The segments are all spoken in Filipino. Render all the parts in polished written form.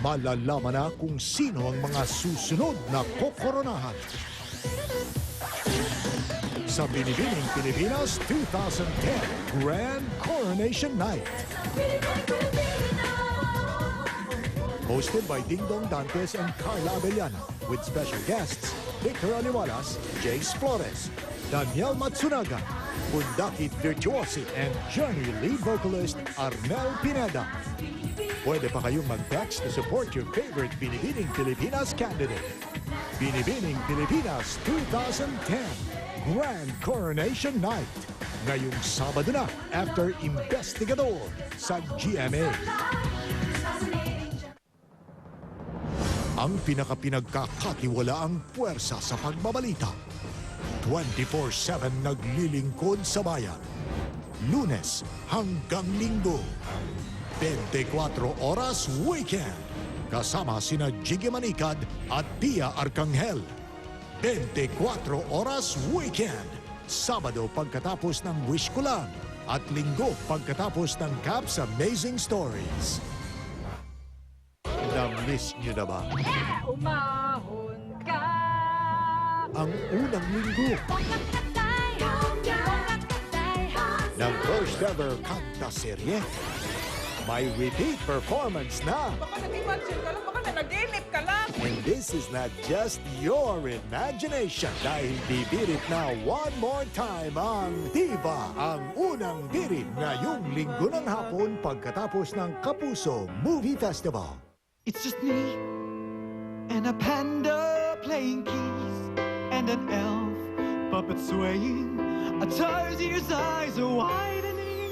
malalaman na kung sino ang mga susunod na kokoronahan. Sa Binibining Pilipinas 2010 Grand Coronation Night. Hosted by Ding Dong Dantes and Carla Abellana, with special guests Victor Aliwalas, Jace Flores, Daniel Matsunaga, Bundakit Virtuosi, and Journey lead vocalist Arnel Pineda. Pwede pa kayong mag-text to support your favorite Binibining Pilipinas candidate. Binibining Pilipinas 2010 Grand Coronation Night. Ngayong Sabado na after Investigador sa GMA. Ang pinagkakatiwalaang puwersa sa pagbabalita. 24/7 naglilingkod sa bayan. Lunes hanggang Linggo. 24 oras weekend. Kasama sina Jiggy Manicad at Pia Arcangel. 24 oras weekend. Sabado pagkatapos ng Wish Ko Lang at Linggo pagkatapos ng Cap's Amazing Stories. Na-miss niyo na ba? Umahon ka! Ang unang linggo ng first ever kanta serye. May repeat performance na. Baka nag-imagine ka lang, baka nanaginip ka lang! And this is not just your imagination. Dahil bibirit na one more time ang Diva, ang unang birit ngayong linggo ng hapon pagkatapos ng Kapuso Movie Festival. It's just me and a panda playing keys and an elf puppet swaying. A Tarzan's eyes are widening.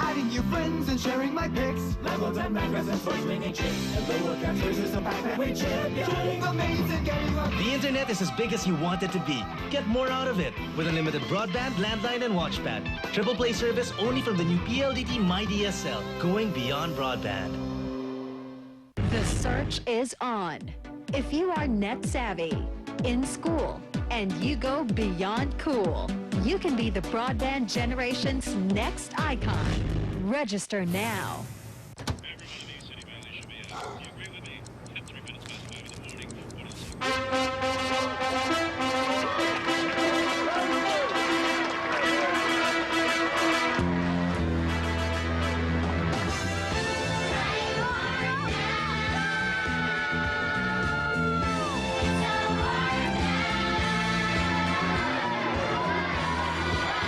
Adding new friends and sharing my pics. Levels and magazines and toys swinging chicks. And lower captures is a pack that we chip. Doing amazing, getting up. The internet is as big as you want it to be. Get more out of it with unlimited broadband, landline, and watchpad. Triple play service only from the new PLDT MyDSL. Going beyond broadband. The search is on. If you are net savvy, in school, and you go beyond cool, you can be the broadband generation's next icon. Register now.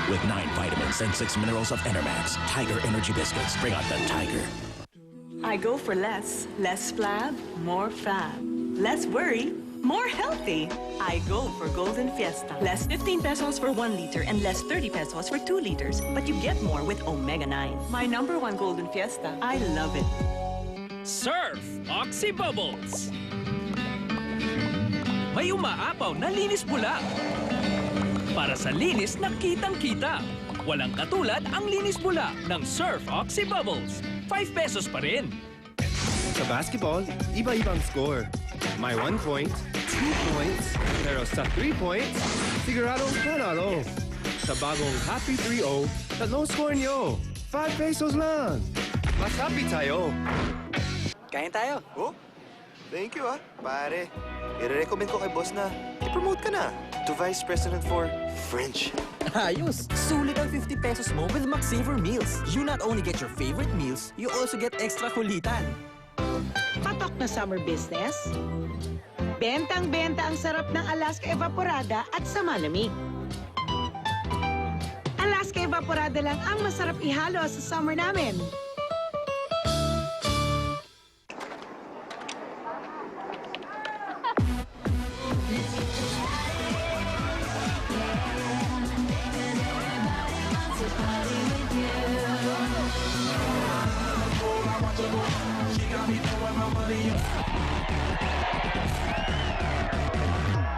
With 9 vitamins and 6 minerals of Enermax, Tiger Energy Biscuits bring out the tiger. I go for less. Less flab, more fab. Less worry, more healthy. I go for Golden Fiesta. Less 15 pesos for 1 liter and less 30 pesos for 2 liters. But you get more with Omega 9. My #1 Golden Fiesta. I love it. Surf Oxy Bubbles. May umaapaw na linis bula. Para sa linis na kitang-kita. Walang katulad ang linis bula ng Surf Oxy Bubbles. 5 pesos pa rin. Sa basketball, iba-ibang score. May 1 point, 2 points, pero sa 3 points, siguradong panalo. Sa bagong Happy 3-0, tatlong score nyo. 5 pesos lang. Mas happy tayo. Kain tayo. Oh, thank you pare. I-recommend ko kay boss na i-promote ka na to Vice President for French. Ayos! Sulit ang 50 pesos mo with McSaver Meals. You not only get your favorite meals, you also get extra kulitan. Patok na summer business? Bentang-benta ang sarap ng Alaska Evaporada at sa malamig. Alaska Evaporada lang ang masarap ihalo sa summer namin.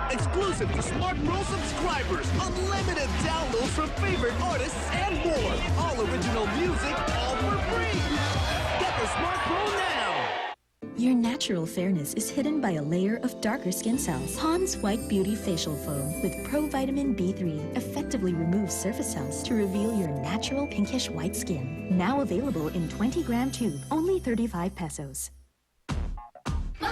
Exclusive to Smart Pro subscribers, unlimited downloads from favorite artists and more. All original music, all for free. Get the Smart Pro now. Your natural fairness is hidden by a layer of darker skin cells. Pond's White Beauty Facial Foam with Provitamin B3 effectively removes surface cells to reveal your natural pinkish white skin. Now available in 20-gram tube, only 35 pesos.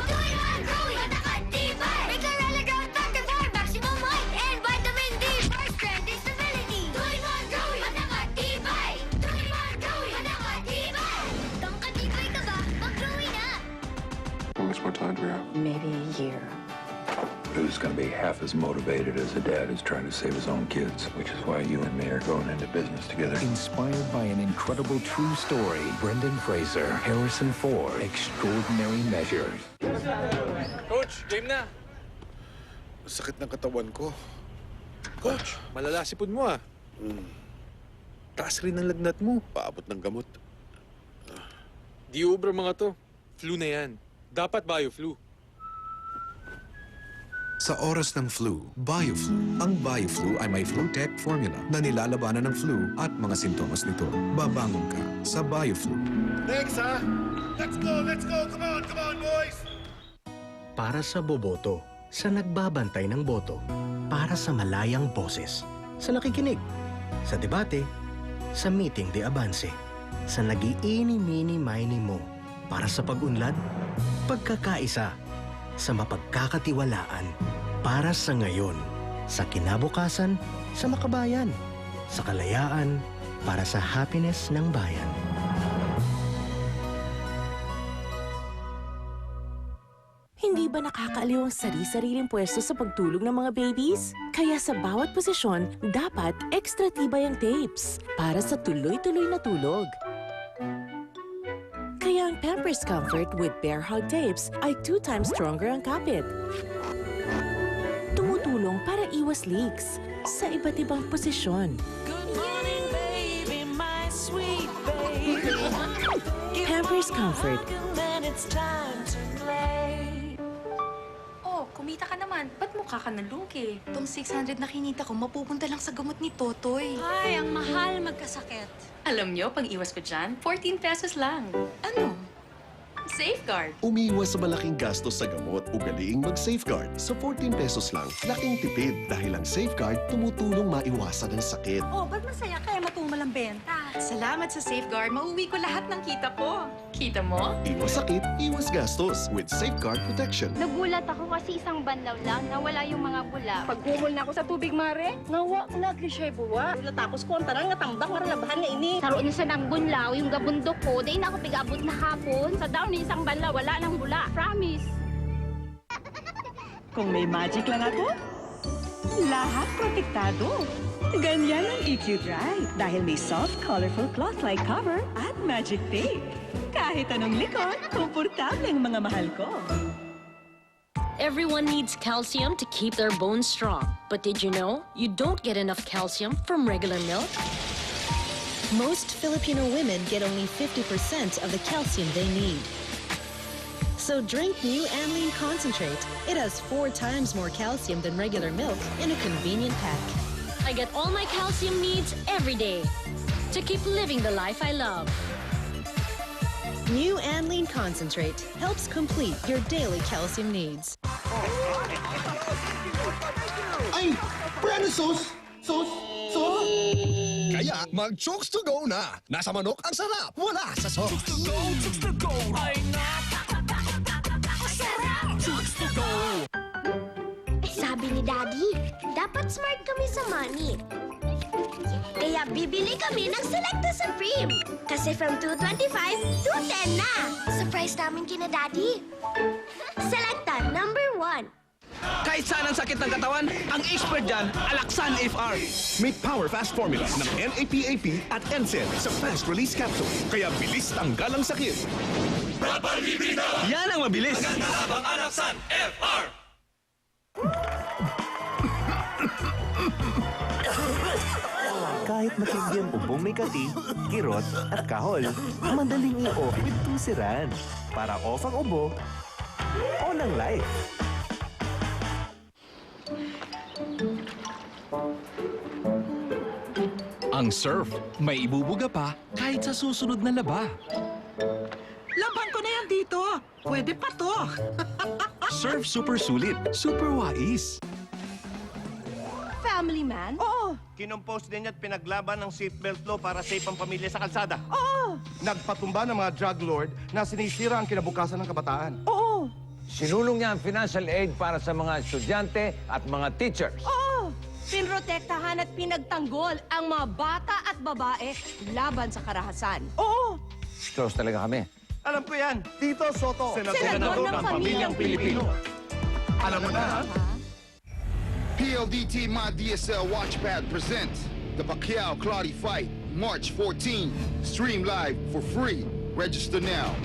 2-in-1 Growing Matakatibay! May Chlorella Growth Factor for maximum height and vitamin D for strength and stability! 2-in-1 Growing Matakatibay! 2-in-1 Growing Matakatibay! Tangkatibay ka ba? Mag-growing na! How much more time do we have? Maybe a year. Who's going to be half as motivated as a dad who's trying to save his own kids, which is why you and me are going into business together. Inspired by an incredible true story, Brendan Fraser, Harrison Ford, Extraordinary Measures. Coach, game na. Sakit ng katawan ko. Coach, malala sipon mo ah. Taas rin ang lagnat mo. Paabot ng gamot. Di ubra mga to. Flu na yan. Dapat bio-flu. Sa oras ng flu, BioFlu. Ang BioFlu ay may FluTech formula na nilalabanan ng flu at mga sintomas nito. Babangon ka sa BioFlu. Next ha? Let's go, let's go! Come on, boys! Para sa boboto, sa nagbabantay ng boto, para sa malayang boses, sa nakikinig, sa debate, sa meeting de avance, sa nag-iini-mini-mini mo, para sa pag-unlad, pagkakaisa, sa mapagkakatiwalaan, para sa ngayon, sa kinabukasan, sa makabayan, sa kalayaan, para sa happiness ng bayan. Hindi ba nakakaaliw ang sari-sariling pwesto sa pagtulog ng mga babies? Kaya sa bawat posisyon, dapat extra tibay ang tapes para sa tuloy-tuloy na tulog. Kaya ang Pampers Comfort with Bear Hug Tapes ay 2 times stronger ang kapit. Tumutulong para iwas leaks sa iba't ibang posisyon. Pampers Comfort. Oh, kumita ka naman. Ba't mukha ka nalugi? Itong 600 na kinita ko, mapupunta lang sa gamot ni Totoy. Ay, ang mahal magkasakit. Alam nyo, pag iwas ko dyan, 14 pesos lang. Ano? Safeguard. Umiiwas sa malaking gastos sa gamot. Ugaliing mag-Safeguard. Sa 14 pesos lang, laking tipid. Dahil ang Safeguard tumutulong maiwasan ang sakit. Oh, ba't masaya kaya matumal ang benta? Salamat sa Safeguard. Mauwi ko lahat ng kita ko. Kita mo? Iwas sakit, iwas gastos with Safeguard Protection. Nagulat ako kasi isang banlaw lang nawala yung mga bula. Pagkumol na ako sa tubig, Mare, ngawa ko lagi siya'y buwa. Natapos ko ang tarang natambak, maralabahan na ini. Saroon sa nang bunlaw, yung gabundok ko, dahil na ako pigabot na hapon. Sa daw ni isang banlaw, wala nang bula. Promise. Kung may magic lang ako, lahat protektado. Ganyan ang EQ Dry dahil may soft, colorful cloth-like cover at magic tape. Kahit anong likod, komportable ang mga mahal ko. Everyone needs calcium to keep their bones strong. But did you know you don't get enough calcium from regular milk? Most Filipino women get only 50% of the calcium they need. So drink new Anlene Concentrate. It has 4 times more calcium than regular milk in a convenient pack. I get all my calcium needs every day to keep living the life I love. New Anlene Concentrate helps complete your daily calcium needs. Ay! Brand sauce! Sauce! Sauce! Kaya mag-Chokes to go na. Nasa manok ang sarap, wala sa sauce. Chokes to go! Ay, Chokes to go! Sabi ni Daddy, dapat smart kami sa money. Kaya bibili kami ng Selecta Supreme. Kasi from 225, 210 na. Surprise namin kina Daddy. Selecta #1. Kahit saan ang sakit ng katawan, ang expert dyan, Alaxan FR. May power fast formula ng NAPAP at NSAID sa fast release capsule. Kaya bilis tanggal ang sakit. Yan ang mabilis. Alaxan FR! Kahit matindi ang ubong may kati, kirot at kahol, madaling i-off with tusiran. Para off ang ubo, on ang life. Ang Surf, may ibubuga pa kahit sa susunod na laba. Laban ko na yan dito. Pwede pa to. Surf Super Sulit, Super Wais. Family man? Oo. Kinompose din at pinaglaban ng seatbelt law para safe ang pamilya sa kalsada. Oo. Nagpatumba ng mga drug lord na sinisira ang kinabukasan ng kabataan. Oo. Sinulong niya ang financial aid para sa mga estudyante at mga teachers. Oo! Pinrotektahan at pinagtanggol ang mga bata at babae laban sa karahasan. Oo! Close talaga kami. Alam ko yan. Tito Soto. Senador ng Pamilyang Pilipino. Alam mo na, ha? PLDT My DSL Watchpad presents the Pacquiao-Claudio fight, March 14. Stream live for free. Register now.